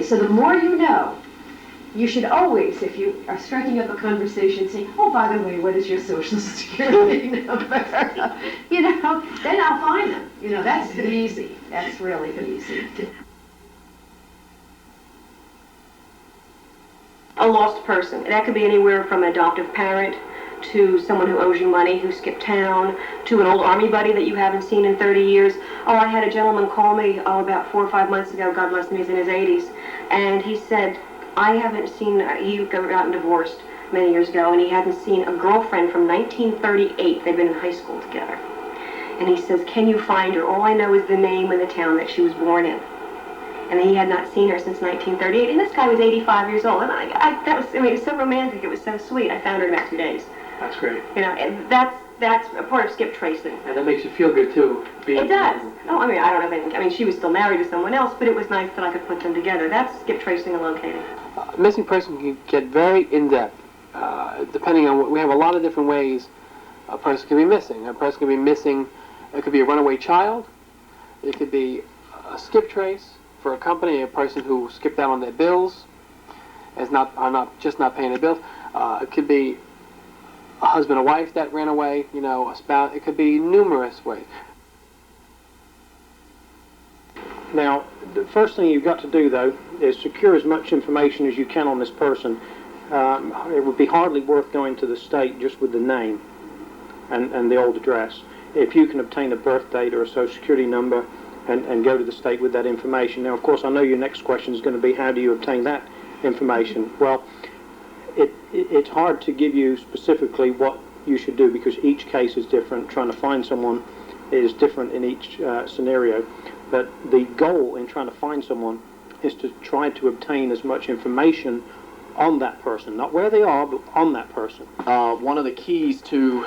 So the more you know, you should always, if you are striking up a conversation, say, oh, by the way, what is your social security number? You know, then I'll find them. You know, that's easy. That's really easy. A lost person. That could be anywhere from an adoptive parent to someone who owes you money, who skipped town, to an old Army buddy that you haven't seen in 30 years. Oh, I had a gentleman call me about 4 or 5 months ago, God bless him, he's in his 80s, and he said, I haven't seen, he gotten divorced many years ago, and he hadn't seen a girlfriend from 1938. They'd been in high school together. And he says, can you find her? All I know is the name and the town that she was born in. And he had not seen her since 1938, and this guy was 85 years old. And it was so romantic, it was so sweet. I found her in about 2 days. That's great. You know, and that's a part of skip tracing. And that makes you feel good, too. It does. Oh, I mean, I don't know if anything, she was still married to someone else, but it was nice that I could put them together. That's skip tracing and locating. Missing person can get very in-depth, depending on we have a lot of different ways a person can be missing. A person can be missing, it could be a runaway child, it could be a skip trace for a company, a person who skipped out on their bills, are not paying their bills. It could be a husband or wife that ran away, you know, a spouse. It could be numerous ways. Now, the first thing you've got to do, though, is secure as much information as you can on this person. It would be hardly worth going to the state just with the name and the old address. If you can obtain a birth date or a social security number and go to the state with that information. Now, of course, I know your next question is going to be, how do you obtain that information? Well, it's hard to give you specifically what you should do because each case is different. Trying to find someone is different in each scenario. But the goal in trying to find someone is to try to obtain as much information on that person. Not where they are, but on that person. One of the keys to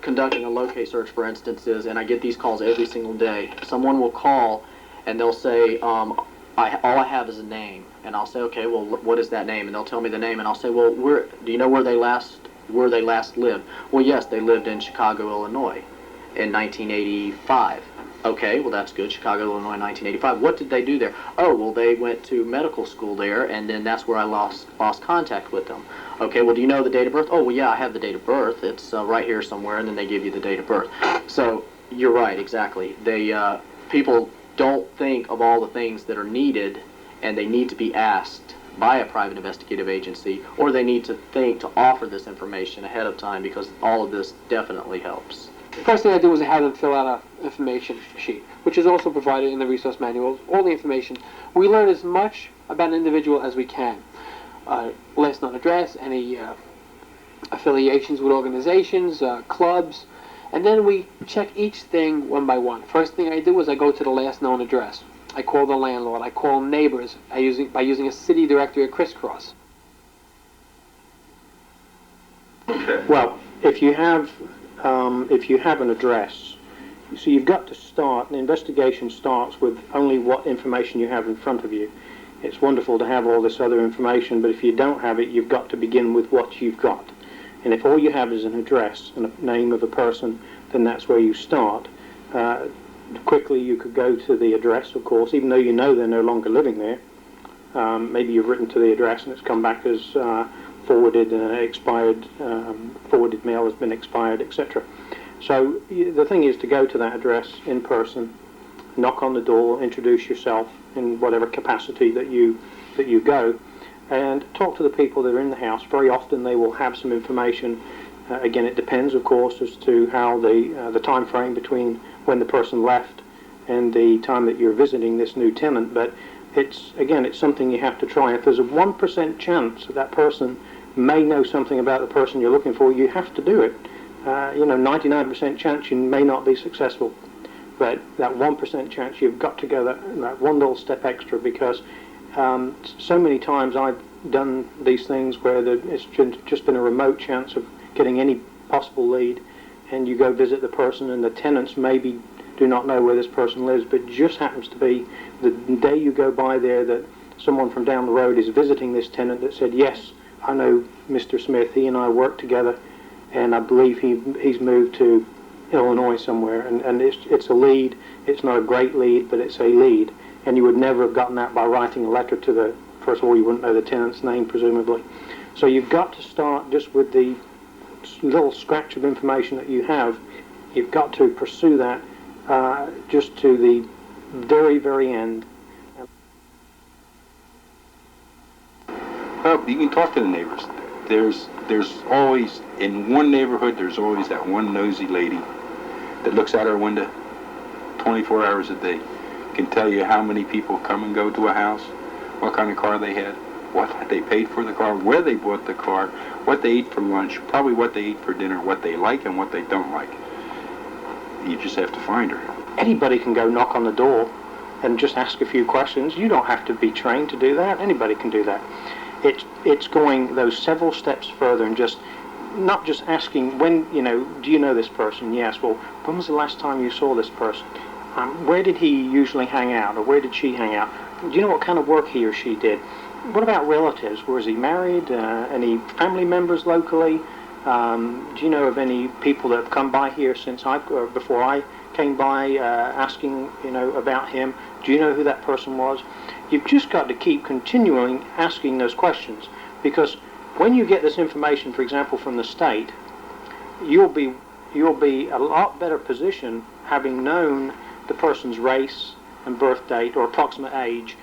conducting a locate search, for instance, is, and I get these calls every single day, someone will call and they'll say, all I have is a name. And I'll say, okay, well, what is that name? And they'll tell me the name, and I'll say, well, do you know where they last lived? Well, yes, they lived in Chicago, Illinois in 1985. Okay, well, that's good. Chicago, Illinois, 1985. What did they do there? Oh, well, they went to medical school there, and then that's where I lost contact with them. Okay, well, do you know the date of birth? Oh, well, yeah, I have the date of birth. It's right here somewhere, and then they give you the date of birth. So you're right, exactly. People don't think of all the things that are needed, and they need to be asked by a private investigative agency, or they need to think to offer this information ahead of time, because all of this definitely helps. The first thing I do is I have them fill out an information sheet, which is also provided in the resource manual, all the information. We learn as much about an individual as we can. Last known address, any affiliations with organizations, clubs, and then we check each thing one by one. First thing I do is I go to the last known address. I call the landlord, I call neighbors by using a city directory or crisscross. Okay. Well, if you have an address, so you've got to start, an investigation starts with only what information you have in front of you. It's wonderful to have all this other information, but if you don't have it, you've got to begin with what you've got. And if all you have is an address and a name of a person, then that's where you start. Quickly you could go to the address, of course, even though you know they're no longer living there. Maybe you've written to the address and it's come back as forwarded, expired, forwarded mail has been expired, etc. So the thing is to go to that address in person, knock on the door, introduce yourself in whatever capacity that you go, and talk to the people that are in the house. Very often they will have some information. Again, it depends, of course, as to how the time frame between when the person left and the time that you're visiting this new tenant. But it's something you have to try. If there's a 1% chance that person may know something about the person you're looking for, you have to do it. 99% chance you may not be successful, but that 1% chance you've got to go that one little step extra, because so many times I've done these things where it's just been a remote chance of getting any possible lead, and you go visit the person and the tenants maybe do not know where this person lives, but it just happens to be the day you go by there that someone from down the road is visiting this tenant that said, yes, I know Mr. Smith, he and I work together, and I believe he's moved to Illinois somewhere, and it's a lead. It's not a great lead, but it's a lead, and you would never have gotten that by writing a letter to the, first of all, you wouldn't know the tenant's name, presumably. So you've got to start just with the little scratch of information that you have. You've got to pursue that just to the very, very end. Well, you can talk to the neighbors. There's always, in one neighborhood, there's always that one nosy lady that looks out her window 24 hours a day, can tell you how many people come and go to a house, what kind of car they had, what they paid for the car, where they bought the car, what they ate for lunch, probably what they eat for dinner, what they like and what they don't like. You just have to find her. Anybody can go knock on the door and just ask a few questions. You don't have to be trained to do that. Anybody can do that. It's going those several steps further and just not just asking, when, you know, do you know this person? Yes. Well, when was the last time you saw this person? Where did he usually hang out, or where did she hang out? Do you know what kind of work he or she did? What about relatives? Was he married? Any family members locally? Do you know of any people that have come by here since before I came by, asking, you know, about him? Do you know who that person was? You've just got to keep continuing asking those questions, because when you get this information, for example, from the state, you'll be a lot better position having known the person's race and birth date or approximate age,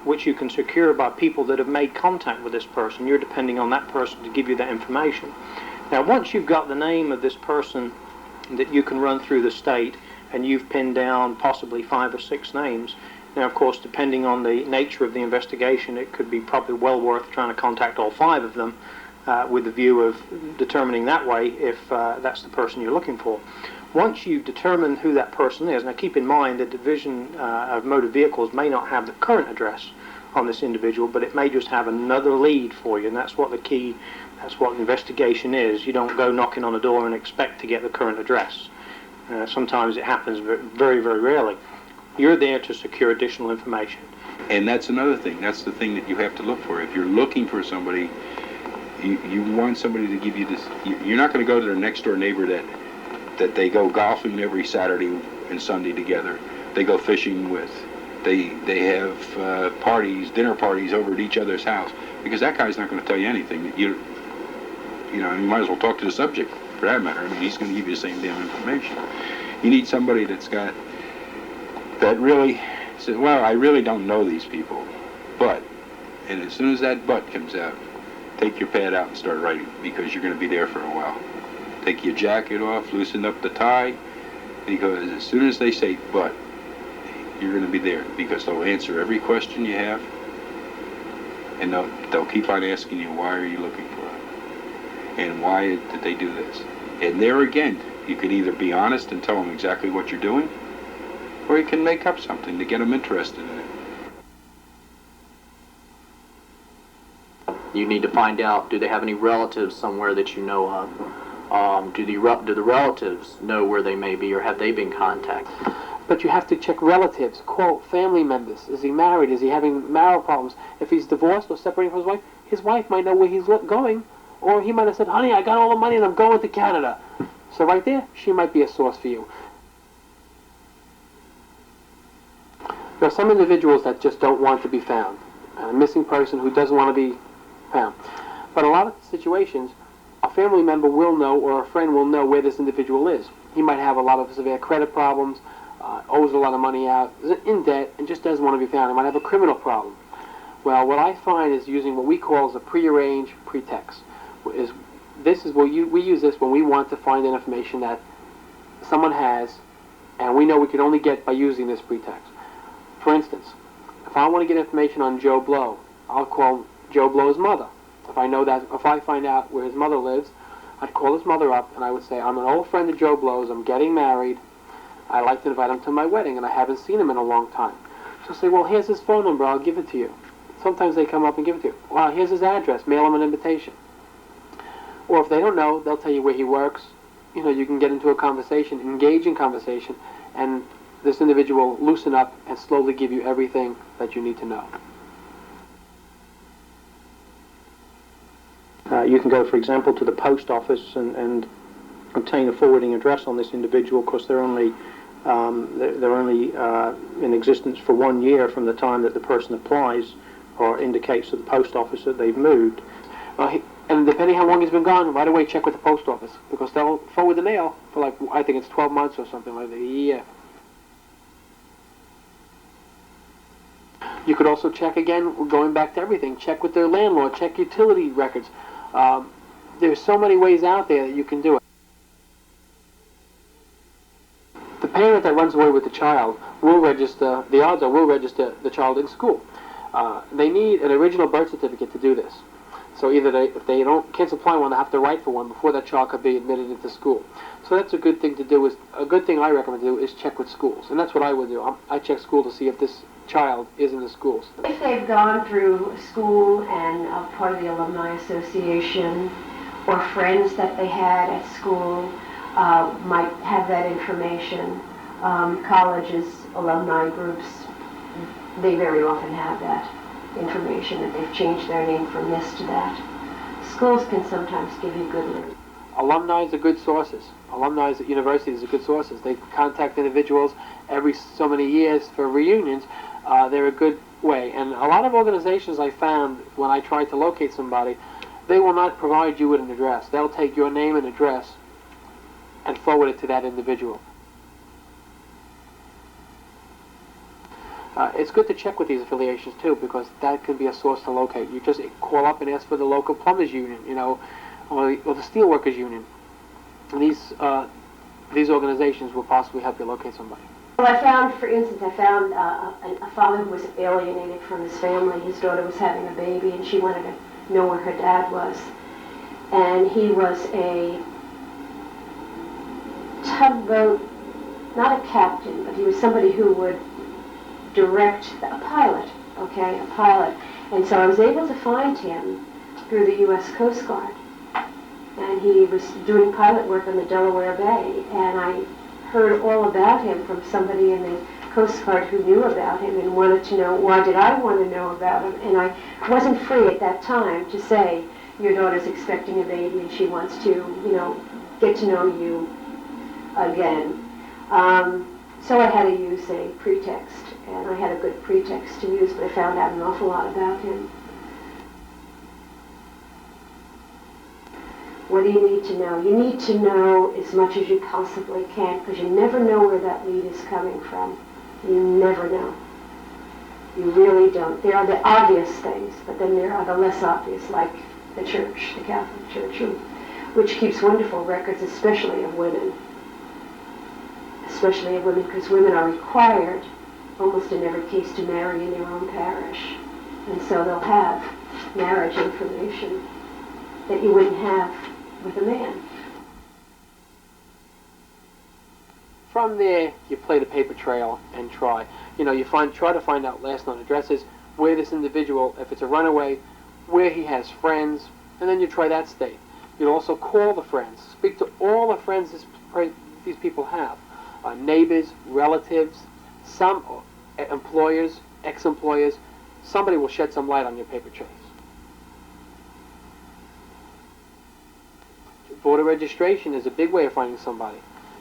which you can secure by people that have made contact with this person. You're depending on that person to give you that information. Now, once you've got the name of this person that you can run through the state, and you've pinned down possibly 5 or 6 names, now, of course, depending on the nature of the investigation, it could be probably well worth trying to contact all 5 of them with the view of determining that way if that's the person you're looking for. Once you've determined who that person is, now keep in mind the Division of Motor Vehicles may not have the current address on this individual, but it may just have another lead for you, and that's what the key, that's what investigation is. You don't go knocking on a door and expect to get the current address. Sometimes it happens, but very, very rarely. You're there to secure additional information. And that's another thing. That's the thing that you have to look for. If you're looking for somebody, you want somebody to give you this. You're not going to go to their next door neighbor that they go golfing every Saturday and Sunday together. They go fishing with. They have parties, dinner parties over at each other's house, because that guy's not going to tell you anything. You know, you might as well talk to the subject for that matter. I mean, he's going to give you the same damn information. You need somebody that really says, well, I really don't know these people, but, and as soon as that but comes out, take your pad out and start writing, because you're going to be there for a while. Take your jacket off, loosen up the tie, because as soon as they say but, you're going to be there, because they'll answer every question you have, and they'll keep on asking you, why are you looking for it? And why did they do this? And there again, you can either be honest and tell them exactly what you're doing, or you can make up something to get them interested in it. You need to find out, do they have any relatives somewhere that you know of? Do the relatives know where they may be, or have they been contacted? But you have to check relatives, call family members. Is he married? Is he having marital problems? If he's divorced or separating from his wife might know where he's going, or he might have said, honey, I got all the money and I'm going to Canada. So right there, she might be a source for you. There are some individuals that just don't want to be found. A missing person who doesn't want to be found. But a lot of situations, a family member will know, or a friend will know where this individual is. He might have a lot of severe credit problems, owes a lot of money out, is in debt, and just doesn't want to be found. He might have a criminal problem. Well, what I find is using what we call as a prearranged pretext. We use this when we want to find an information that someone has, and we know we can only get by using this pretext. For instance, if I want to get information on Joe Blow, I'll call Joe Blow's mother. If I find out where his mother lives, I'd call his mother up and I would say, I'm an old friend of Joe Blow's, I'm getting married, I'd like to invite him to my wedding and I haven't seen him in a long time. She'll say, well, here's his phone number, I'll give it to you. Sometimes they come up and give it to you. Well, here's his address, mail him an invitation. Or if they don't know, they'll tell you where he works. You know, you can get into a conversation, engage in conversation, and this individual will loosen up and slowly give you everything that you need to know. You can go, for example, to the post office and obtain a forwarding address on this individual, because they're only They're only in existence for 1 year from the time that the person applies or indicates to the post office that they've moved. And depending how long he's been gone, right away check with the post office, because they'll forward the mail for, like, I think it's 12 months or something like that, a year. You could also check again, going back to everything, check with their landlord, check utility records. There's so many ways out there that you can do it. The parent that runs away with the child will register, the odds are will register the child in school. They need an original birth certificate to do this. So either if they can't supply one, they have to write for one before that child could be admitted into school. So that's a good thing to do. A good thing I recommend to do is check with schools, and that's what I would do. I check school to see if this child is in the schools. If they've gone through school and are part of the alumni association, or friends that they had at school might have that information. Colleges, alumni groups, they very often have that information, that they've changed their name from this to that. Schools can sometimes give you good news. Alumni are good sources. Alumni at universities are good sources. They contact individuals every so many years for reunions. They're a good way. And a lot of organizations I found when I tried to locate somebody, they will not provide you with an address. They'll take your name and address and forward it to that individual. It's good to check with these affiliations too, because that can be a source to locate. You just call up and ask for the local plumbers union, or the steelworkers union. And these organizations will possibly help you locate somebody. Well, for instance, I found a father who was alienated from his family. His daughter was having a baby, and she wanted to know where her dad was. And he was a tugboat, not a captain, but he was somebody who would direct a pilot, a pilot. And so I was able to find him through the U.S. Coast Guard. And he was doing pilot work on the Delaware Bay, and I heard all about him from somebody in the Coast Guard who knew about him and wanted to know, why did I want to know about him? And I wasn't free at that time to say, your daughter's expecting a baby and she wants to, get to know you again. So I had to use a pretext, and I had a good pretext to use, but I found out an awful lot about him. What do you need to know? You need to know as much as you possibly can, because you never know where that lead is coming from. You never know. You really don't. There are the obvious things, but then there are the less obvious, like the church, the Catholic Church, which keeps wonderful records, especially of women. Especially of women, because women are required, almost in every case, to marry in their own parish. And so they'll have marriage information that you wouldn't have with a man. From there, you play the paper trail and try. Try to find out last known addresses, where this individual, if it's a runaway, where he has friends, and then you try that state. You'd also call the friends, speak to all the friends these people have, neighbors, relatives, some employers, ex-employers. Somebody will shed some light on your paper trails. Voter registration is a big way of finding somebody.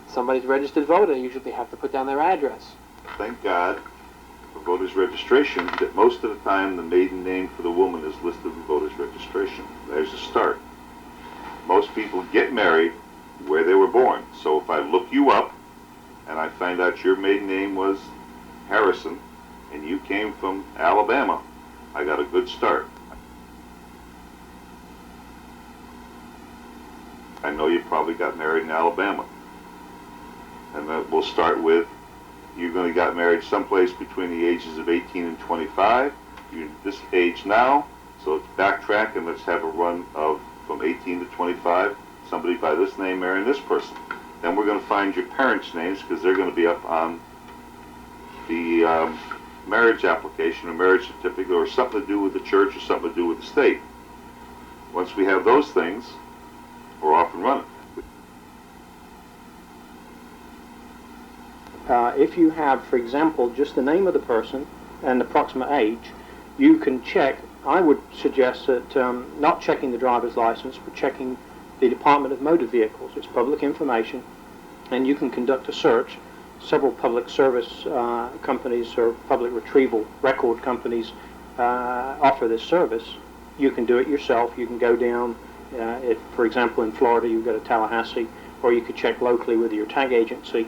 Somebody's registered voter, usually they have to put down their address. Thank God for voters registration that most of the time the maiden name for the woman is listed in voters registration. There's a start. Most people get married where they were born. So if I look you up and I find out your maiden name was Harrison and you came from Alabama, I got a good start. I know you probably got married in Alabama. And then we'll start with, you're going to got married someplace between the ages of 18 and 25. You're this age now, so let's backtrack and let's have a run of from 18 to 25, somebody by this name marrying this person. Then we're going to find your parents' names, because they're going to be up on the marriage application or marriage certificate, or something to do with the church or something to do with the state. Once we have those things, we're off and running. If you have, for example, just the name of the person and approximate age, you can check. I would suggest that not checking the driver's license, but checking the Department of Motor Vehicles. It's public information, and you can conduct a search, several public service companies or public retrieval record companies offer this service. You can do it yourself. You can go down, if, for example, in Florida, you go to Tallahassee, or you could check locally with your tag agency,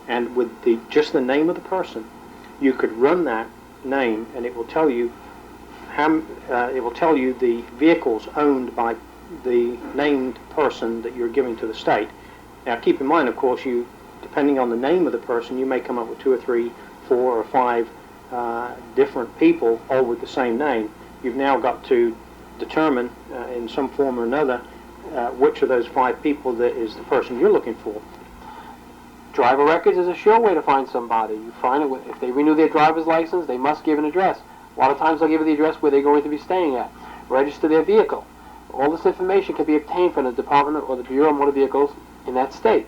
and with just the name of the person, you could run that name, and it will tell you the vehicles owned by the named person that you're giving to the state. Now, keep in mind, of course, depending on the name of the person, you may come up with 2 or 3, 4 or 5 different people, all with the same name. You've now got to determine in some form or another which of those 5 people that is the person you're looking for. Driver records is a sure way to find somebody. You find it if they renew their driver's license, they must give an address. A lot of times they'll give you the address where they're going to be staying at. Register their vehicle. All this information can be obtained from the Department or the Bureau of Motor Vehicles in that state.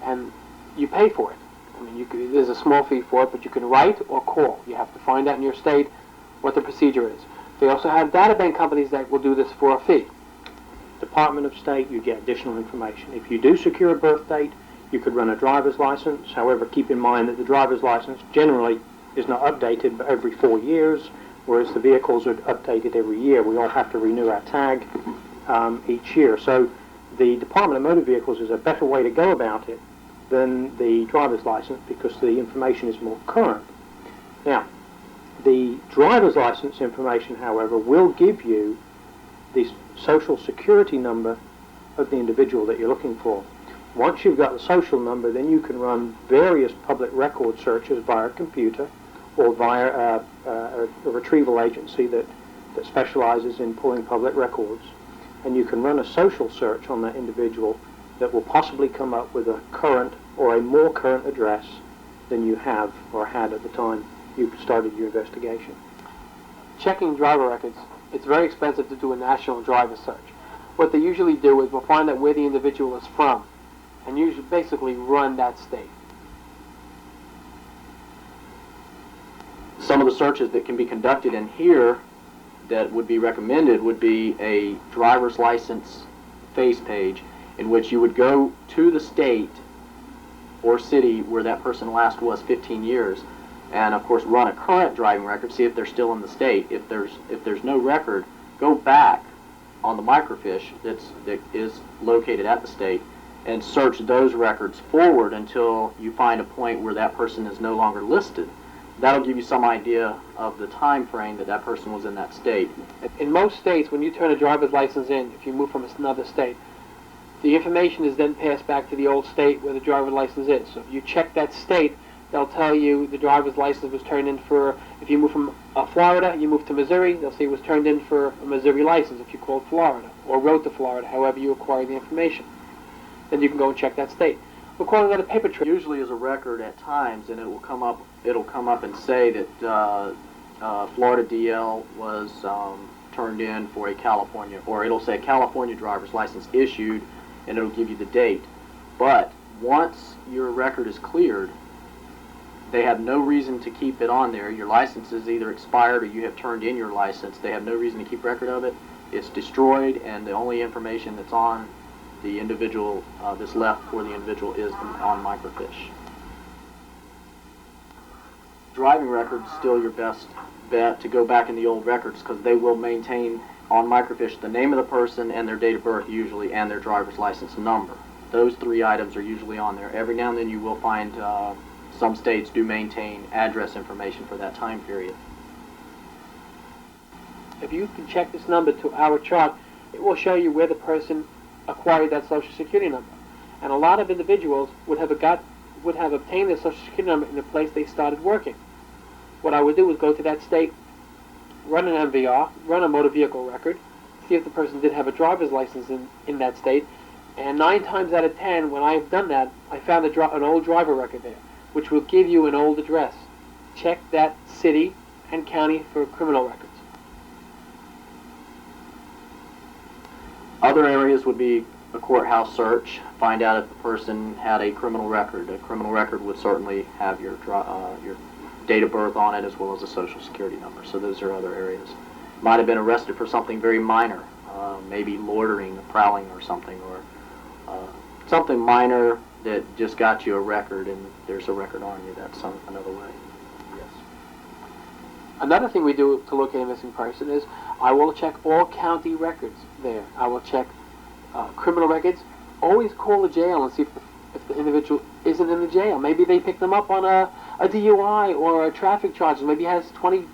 And you pay for it. I mean, there's a small fee for it, but you can write or call. You have to find out in your state what the procedure is. They also have data bank companies that will do this for a fee. Department of State, you get additional information. If you do secure a birth date, you could run a driver's license. However, keep in mind that the driver's license generally is not updated every 4 years, whereas the vehicles are updated every year. We all have to renew our tag each year. So the Department of Motor Vehicles is a better way to go about it than the driver's license because the information is more current. Now, the driver's license information, however, will give you the social security number of the individual that you're looking for. Once you've got the social number, then you can run various public record searches via a computer or via a retrieval agency that specializes in pulling public records. And you can run a social search on that individual that will possibly come up with a current or a more current address than you have or had at the time you started your investigation. Checking driver records, it's very expensive to do a national driver search. What they usually do is we'll find out where the individual is from and usually basically run that state. Some of the searches that can be conducted in here that would be recommended would be a driver's license face page in which you would go to the state or city where that person last was 15 years and of course run a current driving record, see if they're still in the state. If there's no record, go back on the microfiche that is located at the state and search those records forward until you find a point where that person is no longer listed. That'll give you some idea of the time frame that that person was in that state. In most states, when you turn a driver's license in, if you move from another state, the information is then passed back to the old state where the driver's license is. So if you check that state, they'll tell you the driver's license was turned in for, if you move from Florida, you move to Missouri, they'll say it was turned in for a Missouri license if you called Florida, or wrote to Florida, however you acquire the information. Then you can go and check that state. We're calling that a paper trail. Usually is a record at times, and it will come up. It'll come up and say that Florida DL was turned in for a California, or it'll say California driver's license issued, and it'll give you the date. But once your record is cleared, they have no reason to keep it on there. Your license is either expired or you have turned in your license. They have no reason to keep record of it. It's destroyed, and the only information that's on the individual that's left for the individual is on microfiche. Driving records still your best bet to go back in the old records because they will maintain on microfiche the name of the person and their date of birth usually and their driver's license number. Those 3 items are usually on there. Every now and then you will find some states do maintain address information for that time period. If you can check this number to our chart, it will show you where the person acquired that Social Security number. And a lot of individuals would have obtained their Social Security number in the place they started working. What I would do is go to that state, run an MVR, run a motor vehicle record, see if the person did have a driver's license in that state, and 9 times out of 10, when I've done that, I found an old driver record there, which will give you an old address. Check that city and county for criminal records. Other areas would be a courthouse search. Find out if the person had a criminal record. A criminal record would certainly have your date of birth on it as well as a Social Security number. So those are other areas. Might have been arrested for something very minor, maybe loitering, prowling or something, or something minor that just got you a record and there's a record on you. That's another way. Another thing we do to locate a missing person is I will check all county records there. I will check criminal records. Always call the jail and see if the individual isn't in the jail. Maybe they picked them up on a DUI or a traffic charge. Maybe he has 20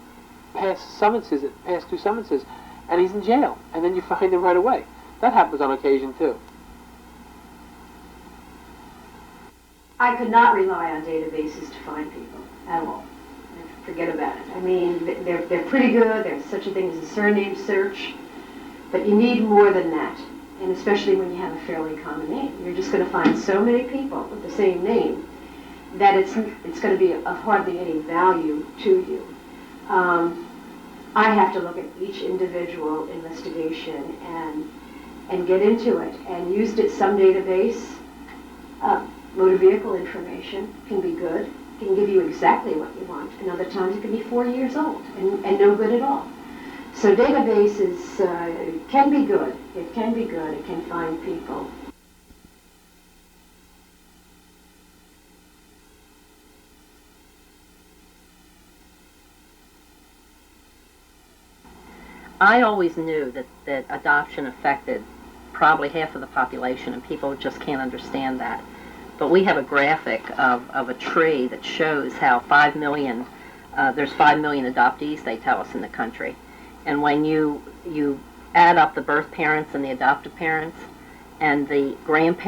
past two summonses, and he's in jail. And then you find him right away. That happens on occasion too. I could not rely on databases to find people at all. Forget about it. I mean, they're pretty good. There's such a thing as a surname search, but you need more than that. And especially when you have a fairly common name, you're just going to find so many people with the same name that it's going to be of hardly any value to you. I have to look at each individual investigation and get into it. And used at some database, motor vehicle information can be good. It can give you exactly what you want, and other times it can be 4 years old and no good at all. So databases can be good. It can be good. It can find people. I always knew that adoption affected probably half of the population, and people just can't understand that. But we have a graphic of a tree that shows how 5 million, there's 5 million adoptees, they tell us, in the country. And when you add up the birth parents and the adoptive parents and the grandparents,